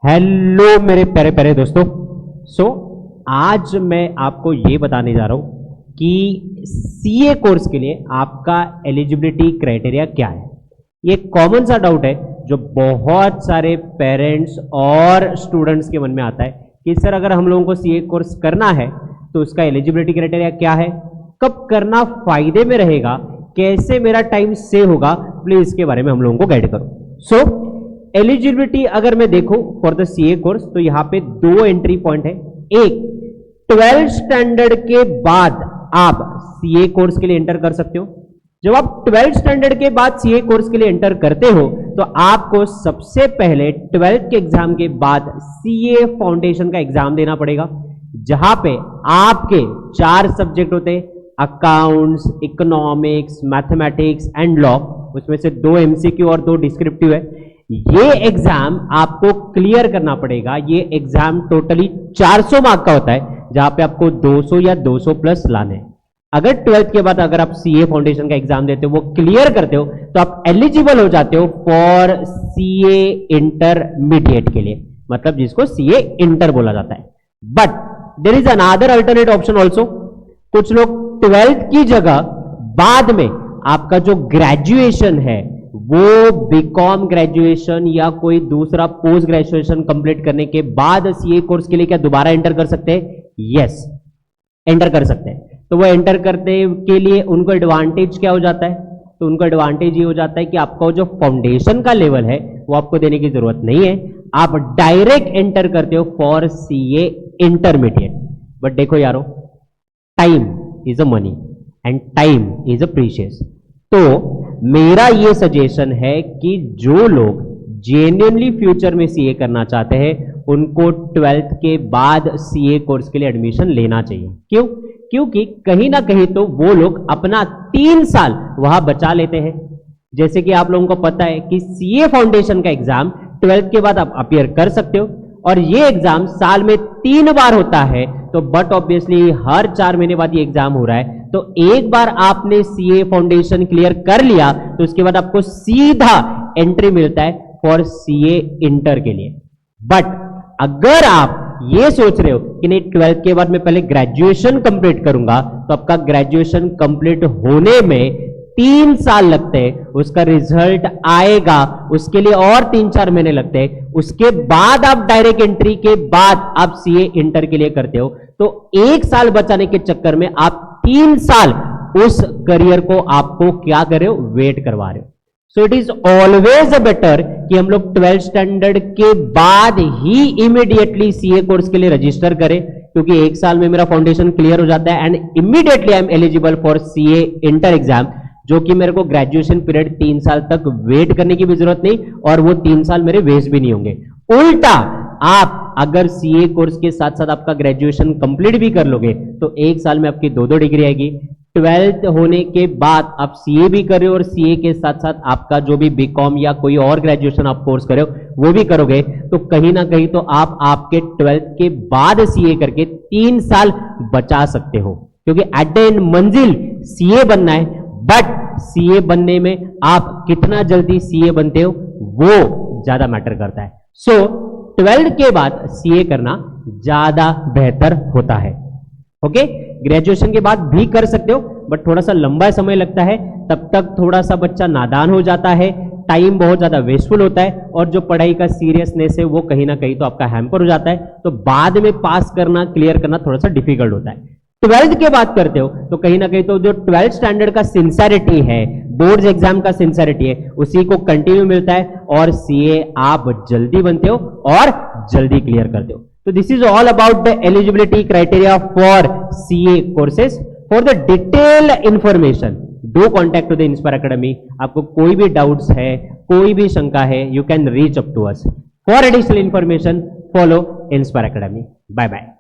Hello मेरे प्यारे प्यारे दोस्तों। आज मैं आपको ये बताने जा रहा हूं कि सीए कोर्स के लिए आपका एलिजिबिलिटी क्राइटेरिया क्या है। ये कॉमन सा डाउट है जो बहुत सारे पेरेंट्स और स्टूडेंट्स के मन में आता है कि सर अगर हम लोगों को सीए कोर्स करना है तो उसका एलिजिबिलिटी क्राइटेरिया क्या है, कब करना फायदे में रहेगा, कैसे मेरा टाइम सेव होगा, प्लीज इसके बारे में हम लोगों को गाइड करो। एलिजिबिलिटी अगर मैं देखूं फॉर द सीए कोर्स तो यहां पे दो एंट्री पॉइंट है। एक, 12th स्टैंडर्ड के बाद आप सीए कोर्स के लिए एंटर कर सकते हो। जब आप 12th स्टैंडर्ड के बाद सीए कोर्स के लिए एंटर करते हो तो आपको सबसे पहले 12th के एग्जाम के बाद सीए फाउंडेशन का एग्जाम देना पड़ेगा, जहां पे आपके 4 सब्जेक्ट होते हैं, accounts, economics, mathematics and law. उसमें से 2 एमसीक्यू और 2 डिस्क्रिप्टिव है। ये एग्जाम आपको क्लियर करना पड़ेगा। ये एग्जाम टोटली 400 मार्क का होता है, जहां पे आपको 200 या 200 प्लस लाने हैं। अगर 12th के बाद अगर आप सीए फाउंडेशन का एग्जाम देते हो, वो क्लियर करते हो, तो आप एलिजिबल हो जाते हो फॉर सीए इंटरमीडिएट के लिए, मतलब जिसको सीए इंटर बोला जाता है। But there is another alternate option also. कुछ लोग 12th की जगह बाद में आपका जो ग्रेजुएशन है वो बीकॉम ग्रेजुएशन या कोई दूसरा पोस्ट ग्रेजुएशन कंप्लीट करने के बाद सीए कोर्स के लिए क्या दोबारा एंटर कर सकते हैं? यस, एंटर कर सकते हैं। तो वो एंटर करने के लिए उनको एडवांटेज क्या हो जाता है? तो उनको एडवांटेज ये हो जाता है कि आपका जो फाउंडेशन का लेवल है वो आपको देने की जरूरत नहीं है, आप डायरेक्ट एंटर करते हो फॉर सीए इंटरमीडिएट। बट देखो यारो, time is a money and time is a precious. तो मेरा ये सजेशन है कि जो लोग जेन्युइनली फ्यूचर में सीए करना चाहते हैं उनको 12th के बाद सीए कोर्स के लिए एडमिशन लेना चाहिए। क्यों? क्योंकि कहीं ना कहीं तो वो लोग अपना 3 साल वहां बचा लेते हैं। जैसे कि आप लोगों को पता है कि सीए फाउंडेशन का एग्जाम 12th के बाद आप अपीयर कर सकते हो, और ये एग्जाम साल में 3 बार होता है। तो बट ऑब्वियसली हर 4 महीने बाद ये एग्जाम हो रहा है, तो एक बार आपने सीए फाउंडेशन क्लियर कर लिया तो उसके बाद आपको सीधा एंट्री मिलता है फॉर सीए इंटर के लिए। बट अगर आप ये सोच रहे हो कि नहीं 12th के बाद मैं पहले ग्रेजुएशन कंप्लीट करूंगा, तो आपका ग्रेजुएशन कंप्लीट होने में 3 साल लगते हैं, उसका रिजल्ट आएगा उसके लिए और 3-4 महीने लगते हैं, उसके बाद आप डायरेक्ट एंट्री के बाद आप सीए इंटर के लिए करते हो, तो 1 साल बचाने के चक्कर में आप 3 साल उस करियर को आपको क्या कर रहे हो? वेट करवा रहे हो। So it is always better कि हम लोग 12th स्टैंडर्ड के बाद ही इमीडिएटली सीए कोर्स के लिए रजिस्टर करें, क्योंकि 1 साल में मेरा फाउंडेशन क्लियर हो जाता है and immediately I am eligible for CA inter exam, जो कि मेरे को ग्रेजुएशन पीरियड 3 साल तक वेट करने की भी जरूरत नहीं, और वो 3 साल मेरे वेस्ट भी नहीं होंगे। उल्टा आप अगर सीए कोर्स के साथ साथ आपका ग्रेजुएशन कंप्लीट भी कर लोगे तो 1 साल में आपकी 2 डिग्री आएगी। 12th होने के बाद आप सीए भी कर रहे हो और सीए के साथ साथ आपका जो भी बीकॉम या कोई और ग्रेजुएशन आप कोर्स कर रहे हो वो भी करोगे, तो कहीं ना कहीं तो आप आपके 12th के बाद सीए करके 3 साल बचा सकते हो, क्योंकि एट द एंड मंजिल सीए बनना है। बट सीए बनने में आप कितना जल्दी सीए बनते हो वो ज्यादा मैटर करता है। सो 12th के बाद सीए करना ज्यादा बेहतर होता है। ओके, ग्रेजुएशन के बाद भी कर सकते हो, बट थोड़ा सा लंबा समय लगता है, तब तक थोड़ा सा बच्चा नादान हो जाता है, टाइम बहुत ज्यादा वेस्टफुल होता है, और जो पढ़ाई का सीरियसनेस है वो कहीं ना कहीं तो आपका हैम्पर हो जाता है। तो बाद में पास करना, क्लियर करना थोड़ा सा डिफिकल्ट होता है। 12th के बाद करते हो तो कहीं ना कहीं तो जो 12th स्टैंडर्ड का सिंसेरिटी है, बोर्ड्स एग्जाम का सिंसेरिटी है, उसी को कंटिन्यू मिलता है, और सीए आप जल्दी बनते हो और जल्दी क्लियर करते हो। तो this is all about the eligibility criteria for CA courses. For the detail information do contact to the Inspire Academy. आपको कोई भी डाउट्स है, कोई भी शंका है, you can reach up to us. For additional information follow Inspire Academy. Bye bye.